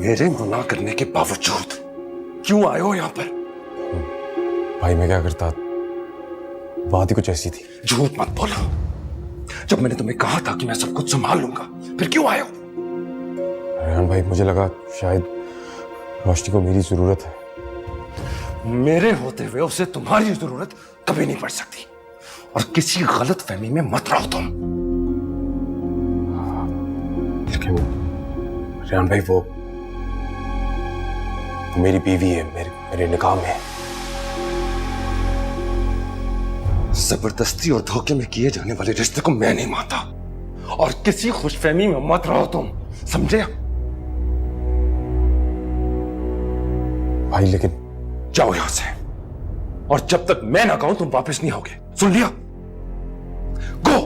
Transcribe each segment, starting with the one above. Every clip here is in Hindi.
मेरे मना करने के बावजूद क्यों आए हो यहाँ पर? भाई मैं क्या करता, बात ही कुछ ऐसी थी। झूठ मत बोलो। जब मैंने तुम्हें कहा था कि मैं सब कुछ संभाल लूंगा, फिर क्यों आए हो? रेहान भाई, मुझे लगा शायद रोशनी को मेरी जरूरत है। मेरे होते हुए उसे तुम्हारी जरूरत कभी नहीं पड़ सकती, और किसी गलत फहमी में मत रहो तुम। लेकिन रेहान भाई, वो मेरी बीवी है, मेरे निकाह में है। जबरदस्ती और धोखे में किए जाने वाले रिश्ते को मैं नहीं मानता, और किसी खुशफहमी में मत रहो तुम, समझे? भाई लेकिन जाओ यहां से, और जब तक मैं ना कहूं तुम वापस नहीं आओगे, सुन लिया? गो।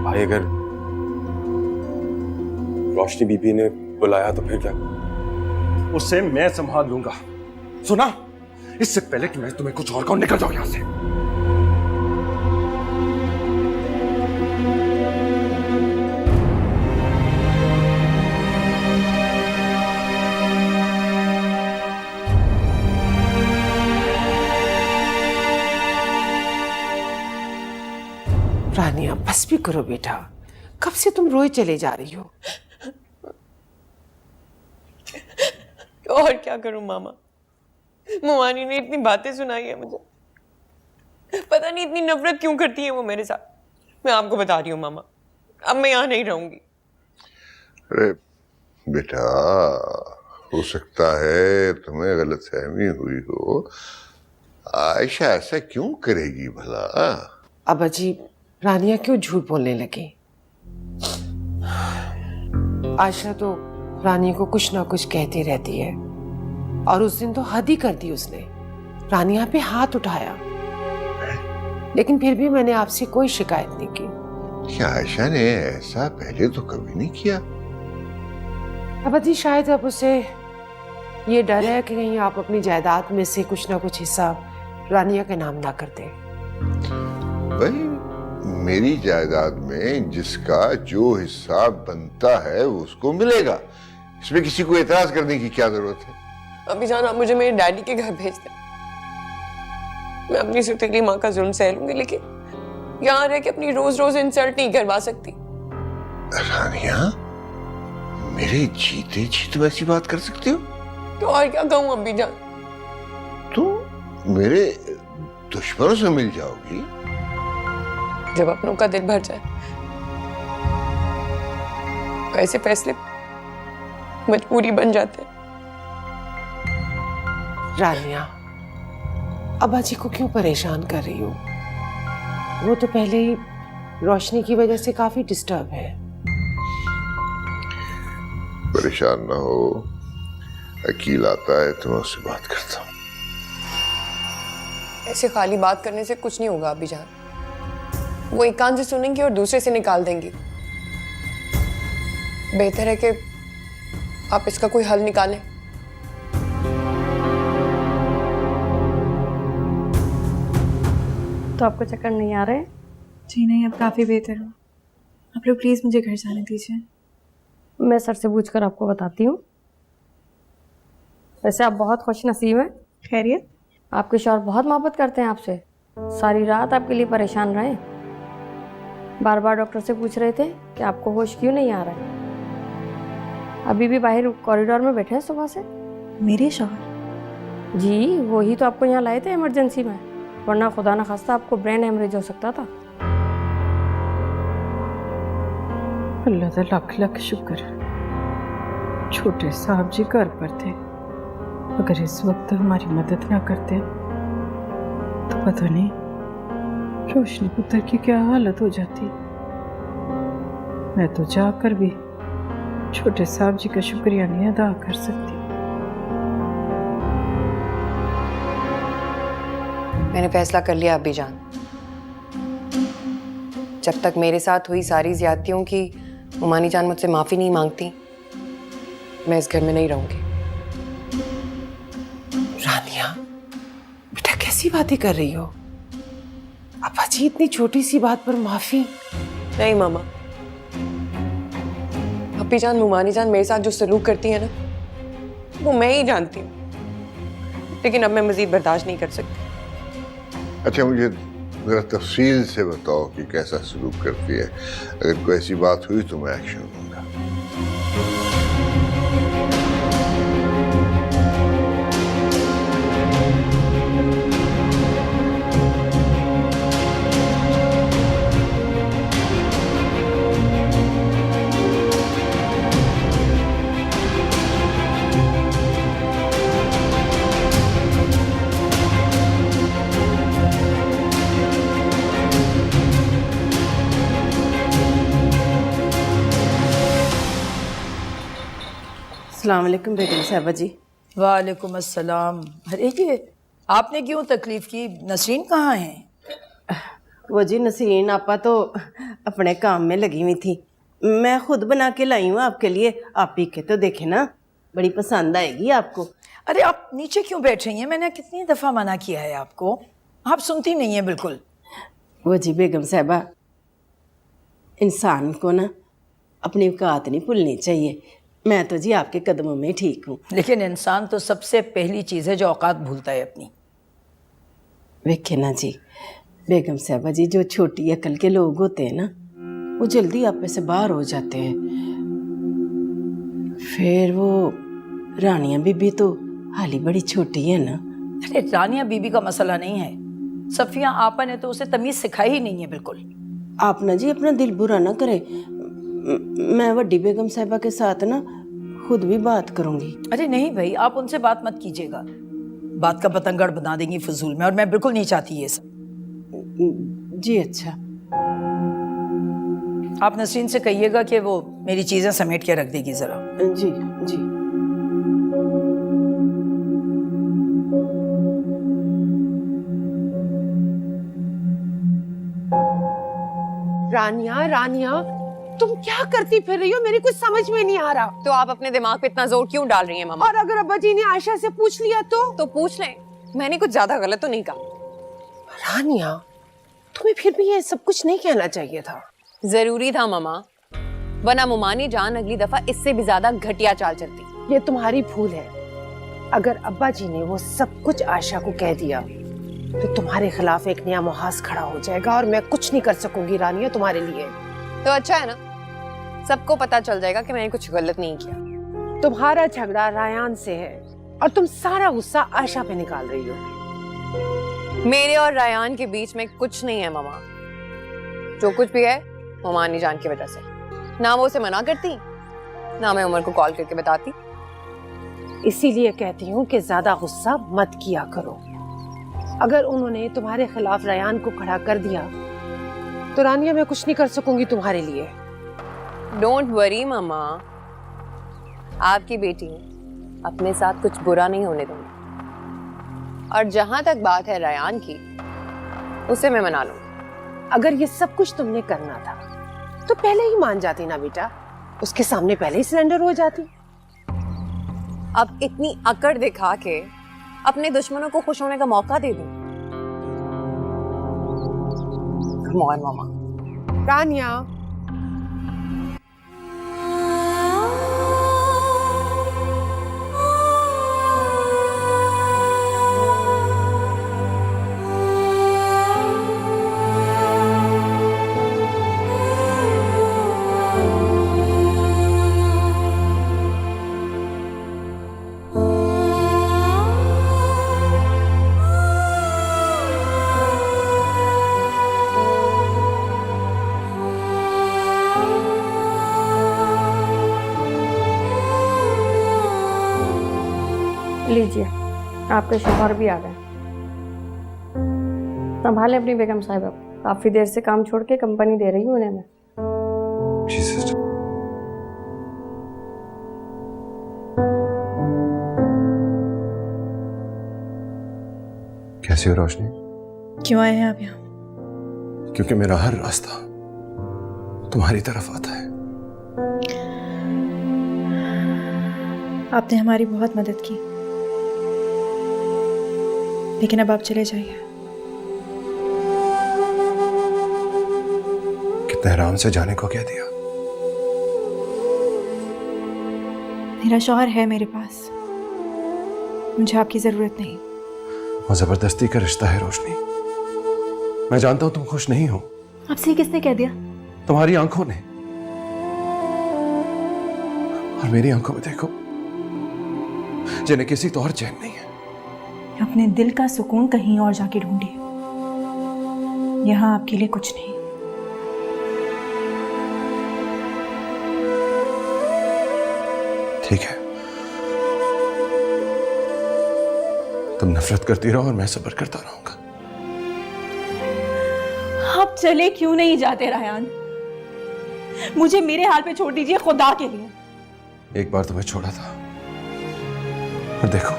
भाई अगर रोशनी बीबी ने बुलाया तो फिर क्या? उसे मैं संभाल लूंगा, सुना? इससे पहले कि मैं तुम्हें कुछ और कहूं, निकल जाओ यहां से। रानिया, बस भी करो बेटा, कब से तुम रोए चले जा रही हो? और क्या करूं मामा, मुमानी ने इतनी बातें सुनाई है मुझे, पता नहीं इतनी नफरत क्यों करती है वो मेरे साथ। मैं आपको बता रही हूँ मामा, अब मैं यहाँ नहीं रहूंगी। अरे बेटा, हो सकता है तुम्हें गलतफहमी हुई हो। आयशा ऐसा क्यों करेगी भला? अब अजीब, रानिया क्यों झूठ बोलने लगी? आयशा तो रानिया को कुछ ना कुछ कहती रहती है, और उस दिन तो हद ही कर दी उसने, रानिया पे हाथ उठाया। लेकिन फिर भी मैंने आपसे कोई शिकायत नहीं की। क्या आयशा ने ऐसा पहले तो कभी नहीं किया? अब अजी शायद अब उसे ये डर है कि कहीं आप अपनी जायदाद में से कुछ ना कुछ हिस्सा रानिया के नाम ना कर दे। भाई, मेरी जायदाद में जिसका जो हिस्सा बनता है उसको मिलेगा, इसमें किसी को एतराज करने की क्या जरूरत है? अभी जान, आप मुझे मेरे डैडी के घर भेज दें, मैं अपनी सुतीली माँ का जुल्म सह लूंगी, लेकिन यहाँ रह के अपनी रोज रोज इंसल्ट नहीं करवा सकती। रानिया, मेरे जीते जी तुम ऐसी बात कर सकती हो? तो और क्या कहूँ अभी जान? तुम मेरे दुश्मनों से मिल जाओगी? जब अपनों का दिल भर जाए तो ऐसे फैसले मजबूरी बन जाते हैं। रानिया, अब्बा जी को क्यों परेशान कर रही हो? वो तो पहले ही रोशनी की वजह से काफी डिस्टर्ब है। परेशान ना हो, अकील आता है तो मैं उससे बात करता हूँ। ऐसे खाली बात करने से कुछ नहीं होगा अभी जान, वो एक कान से सुनेंगी और दूसरे से निकाल देंगी। बेहतर है कि आप इसका कोई हल निकालें। तो आपको चक्कर नहीं आ रहे? जी नहीं, अब काफ़ी बेहतर हूँ। आप लोग प्लीज़ मुझे घर जाने दीजिए। मैं सर से पूछकर आपको बताती हूँ। वैसे आप बहुत खुश नसीब हैं। खैरियत? आपके शौहर बहुत मोहब्बत करते हैं आपसे, सारी रात आपके लिए परेशान रहे, बार बार डॉक्टर से पूछ रहे थे कि आपको होश क्यों नहीं आ रहा है। अभी भी बाहर कॉरिडोर में बैठे हैं सुबह से। मेरे शौहर? जी, वही तो आपको यहाँ लाए थे इमरजेंसी में, वरना खुदा न खास्ता आपको ब्रेन हेमरेज हो सकता था। अल्लाह का लाख लाख शुक्र, छोटे साहब जी घर पर थे। अगर इस वक्त हमारी मदद ना करते तो पता नहीं रोशनी पुत्र की क्या हालत हो जाती। मैं तो जाकर भी छोटे साहब जी का शुक्रिया नहीं अदा कर सकती। मैंने फैसला कर लिया अभी जान, जब तक मेरे साथ हुई सारी ज्यादतियों की मुमानी जान मुझसे माफी नहीं मांगती, मैं इस घर में नहीं रहूंगी। रानिया, बेटा कैसी बातें कर रही हो? अब्बा जी इतनी छोटी सी बात पर माफी? नहीं मामा, अप्पी जान मुमानी जान मेरे साथ जो सलूक करती है ना, वो मैं ही जानती हूँ, लेकिन अब मैं मजीद बर्दाश्त नहीं कर सकती। अच्छा, मुझे जरा तफसील से बताओ कि कैसा सलूक करती है। अगर कोई ऐसी बात हुई तो मैं एक्शन लूंगा। अस्सलाम वालेकुम बेगम साहबा जी। वालेकुम अस्सलाम। अरे ये आपने क्यों तकलीफ की? नसरीन कहाँ है? वो जी नसीन आपा तो अपने काम में लगी हुई थी। मैं खुद बना के लाई हूँ आपके लिए, आप पी के तो देखे ना, बड़ी पसंद आएगी आपको। अरे आप नीचे क्यों बैठ रही हैं? मैंने कितनी दफ़ा मना किया है आपको, आप सुनती नहीं हैं बिल्कुल। वो जी बेगम साहबा, इंसान को ना अपनी औकात नहीं भूलनी चाहिए। मैं तो जी आपके कदमों में ठीक हूँ। लेकिन इंसान तो सबसे पहली चीज़ है जो औकात भूलता है अपनी। वेखे ना जी बेगम साहबा जी, जो छोटी अकल के लोग होते हैं ना, वो जल्दी आप में से बाहर हो जाते हैं। फिर वो रानिया बीबी तो हाली बड़ी छोटी है ना। अरे रानिया बीबी का मसला नहीं है, सफ़िया आपा ने तो उसे तमीज़ सिखाई ही नहीं है बिल्कुल। आप ना जी अपना दिल बुरा ना करें, मैं वड्डी बेगम साहबा के साथ ना खुद भी बात करूंगी। अरे नहीं भाई, आप उनसे बात मत कीजिएगा, बात का पतंगड़ बना देंगी फजूल में, और मैं बिल्कुल नहीं चाहती ये सब। जी अच्छा। आप नसरीन से कहिएगा कि वो मेरी चीज़ें समेट के रख देगी ज़रा। जी जी। रानिया रानिया, तुम क्या करती फिर रही हो? मेरी कुछ समझ में नहीं आ रहा। तो आप अपने दिमाग पे इतना जोर क्यों डाल रही हैं मामा? और अगर अब्बा जी ने आयशा से पूछ लिया तो पूछ लें, मैंने कुछ ज्यादा गलत तो नहीं कहा। रानिया, तुम्हें फिर भी ये सब कुछ नहीं कहना चाहिए था। जरूरी था मामा, वरना मुमानी जान अगली दफा इससे भी ज्यादा घटिया चाल चलती। ये तुम्हारी भूल है। अगर अब्बा जी ने वो सब कुछ आयशा को कह दिया तो तुम्हारे खिलाफ एक नया मुहाज खड़ा हो जाएगा और मैं कुछ नहीं कर सकूंगी रानिया तुम्हारे लिए। तो अच्छा है ना, सबको पता चल जाएगा कि मैंने कुछ गलत नहीं किया। तुम्हारा झगड़ा रायान से है और तुम सारा गुस्सा आयशा पे निकाल रही हो। मेरे और रायान के बीच में कुछ नहीं है मामा, जो कुछ भी है मुमानी जान की वजह से। ना वो उसे मना करती, ना मैं उमर को कॉल करके बताती। इसीलिए कहती हूँ कि ज्यादा गुस्सा मत किया करो। अगर उन्होंने तुम्हारे खिलाफ रायान को खड़ा कर दिया तो रानिया मैं कुछ नहीं कर सकूंगी तुम्हारे लिए। डोंट वरी मामा, आपकी बेटी अपने साथ कुछ बुरा नहीं होने दूंगी। और जहां तक बात है रायान की, उसे मैं मना लूंगी। अगर ये सब कुछ तुमने करना था तो पहले ही मान जाती ना बेटा, उसके सामने पहले ही सिलेंडर हो जाती। अब इतनी अकड़ दिखा के अपने दुश्मनों को खुश होने का मौका दे दूं। Come on, मामा। रानिया, लीजिए, आपके शौहर भी आ गए। संभाले अपनी बेगम साहिबा, काफ़ी देर से काम छोड़ के कंपनी दे रही हूँ उन्हें मैं। जी सिस्टर। कैसी हो रोशनी? क्यों आए हैं आप यहाँ? क्योंकि मेरा हर रास्ता तुम्हारी तरफ आता है। आपने हमारी बहुत मदद की, लेकिन अब आप चले जाइए। तेहरान से जाने को कह दिया? मेरा शौहर है मेरे पास, मुझे आपकी जरूरत नहीं। वो जबरदस्ती का रिश्ता है रोशनी। मैं जानता हूं तुम खुश नहीं हो। आपसे ये किसने कह दिया? तुम्हारी आंखों ने, और मेरी आंखों में देखो, जिन्हें किसी तो और चैन नहीं है। अपने दिल का सुकून कहीं और जाके ढूंढिए, यहाँ आपके लिए कुछ नहीं। ठीक है, तुम नफरत करती रहो और मैं सब्र करता रहूंगा। आप चले क्यों नहीं जाते रायान? मुझे मेरे हाल पे छोड़ दीजिए खुदा के लिए। एक बार तुम्हें छोड़ा था और देखो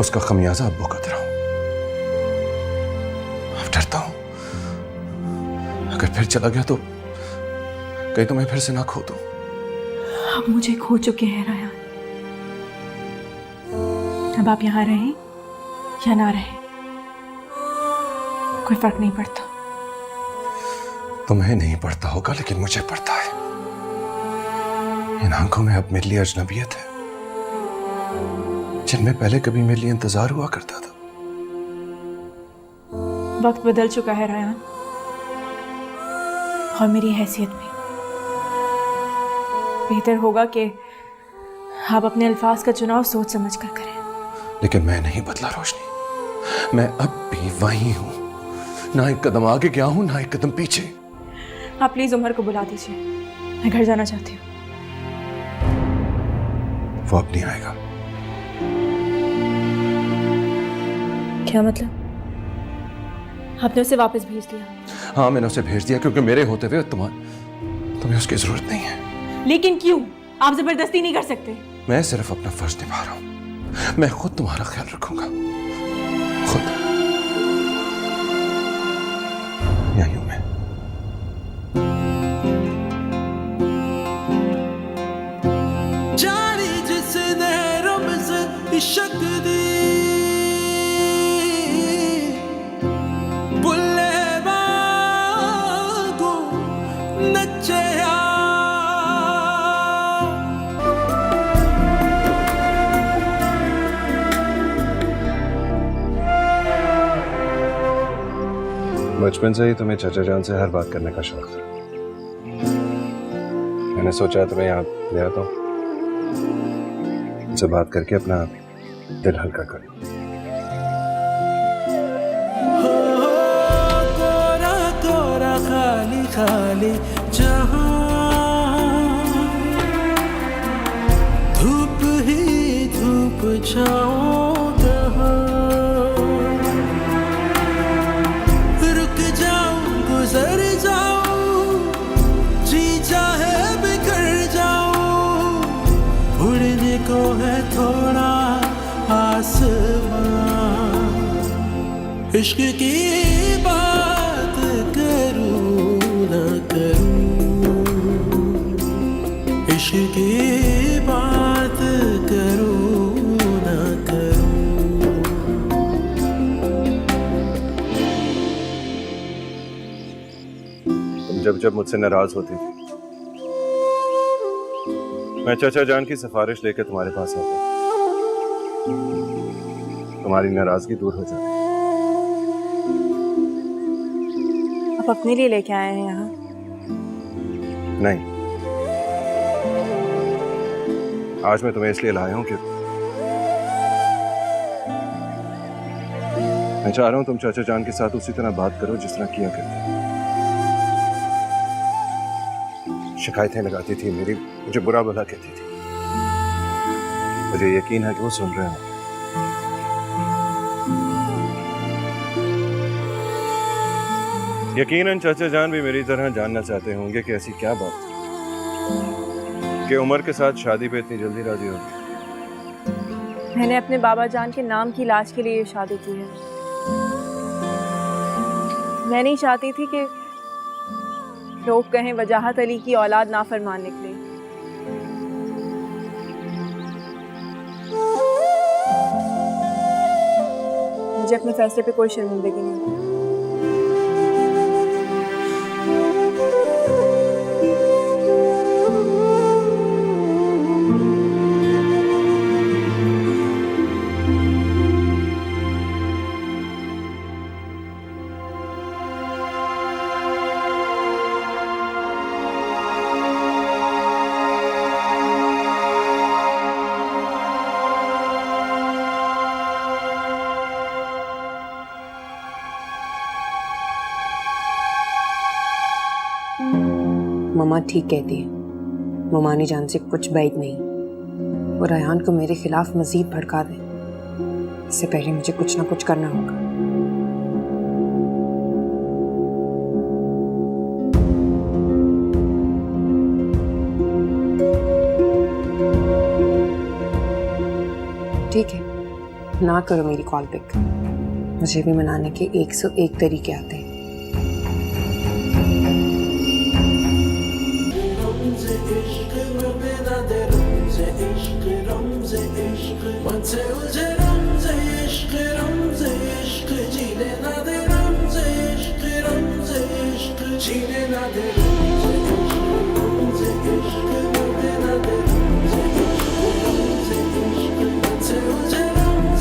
उसका खमियाजा अब भुगत रहा हूं। अब डरता हूं अगर फिर चला गया तो कहीं तुम्हें फिर से ना खो दूं। आप मुझे खो चुके हैं रायान। अब आप यहाँ रहें या ना रहें, कोई फर्क नहीं पड़ता। तुम्हें नहीं पड़ता होगा लेकिन मुझे पड़ता है। इन आंखों में अब मेरे लिए अजनबियत है जिनमें पहले कभी मेरे लिए इंतजार हुआ करता था। वक्त बदल चुका है रायान, और मेरी हैसियत भी। बेहतर होगा कि आप अपने अल्फाज का चुनाव सोच समझ कर करें। लेकिन मैं नहीं बदला रोशनी, मैं अब भी वही हूं। ना एक कदम आगे गया हूं ना एक कदम पीछे। आप प्लीज उमर को बुला दीजिए, मैं घर जाना चाहती हूँ। वो अब नहीं आएगा। क्या मतलब? आपने उसे वापस भेज दिया? हाँ, मैंने उसे भेज दिया क्योंकि मेरे होते हुए तुम्हें उसकी जरूरत नहीं है। लेकिन क्यों? आप जबरदस्ती नहीं कर सकते। मैं सिर्फ अपना फर्ज निभा रहा हूं। मैं खुद तुम्हारा ख्याल रखूंगा, खुद। यही हूं मैं। जानी जिसने रमज़ इश्क दी, बुल्ले वागू नचे बचपन से ही तुम्हें चाचा जान से हर बात करने का शौक था। मैंने सोचा तुम्हें यहाँ ले आता हूँ, उनसे बात करके अपना दिल हल्का करूँ। कोरा कोरा खाली खाली जहां, धूप ही धूप छाओ जहां, रुक जाऊं गुजर जाऊं, जी चाहे बिखर जाऊं, उड़ने को है थोड़ा आसमां, इश्क की बात करूं ना करूं, इश्क की बात करूं ना करूं। तुम जब जब मुझसे नाराज होती थी, मैं चाचा जान की सिफारिश लेकर तुम्हारे पास आता, तुम्हारी नाराजगी दूर हो जाती। आप अपने लिए लेके आए हैं यहाँ? नहीं, आज मैं तुम्हें इसलिए लाया हूं कि मैं चाह रहा हूं तुम चाचा जान के साथ उसी तरह बात करो जिस तरह किया करते। शिकायतें लगाती थी मेरी, मुझे बुरा भला कहती थी। मुझे यकीन है कि वो सुन रहे हैं। यकीनन चाचा जान भी मेरी तरह जानना चाहते होंगे कि ऐसी क्या बात थी कि उमर के साथ शादी पे इतनी जल्दी राजी हो गई। मैंने अपने बाबा जान के नाम की लाज के लिए ये शादी की है। मैं नहीं चाहती थी कि लोग कहें वजाहत अली की औलाद नाफरमान निकले। मुझे अपने फैसले पे कोई शर्मिंदगी नहीं। मम्मा ठीक कहती है, मुमानी जान से कुछ बैद नहीं। वो रायहान को मेरे खिलाफ मजीद भड़का दे, इससे पहले मुझे कुछ ना कुछ करना होगा। ठीक है, ना करो मेरी कॉल पिक। मुझे भी मनाने के 101 तरीके आते हैं। जीने ना दे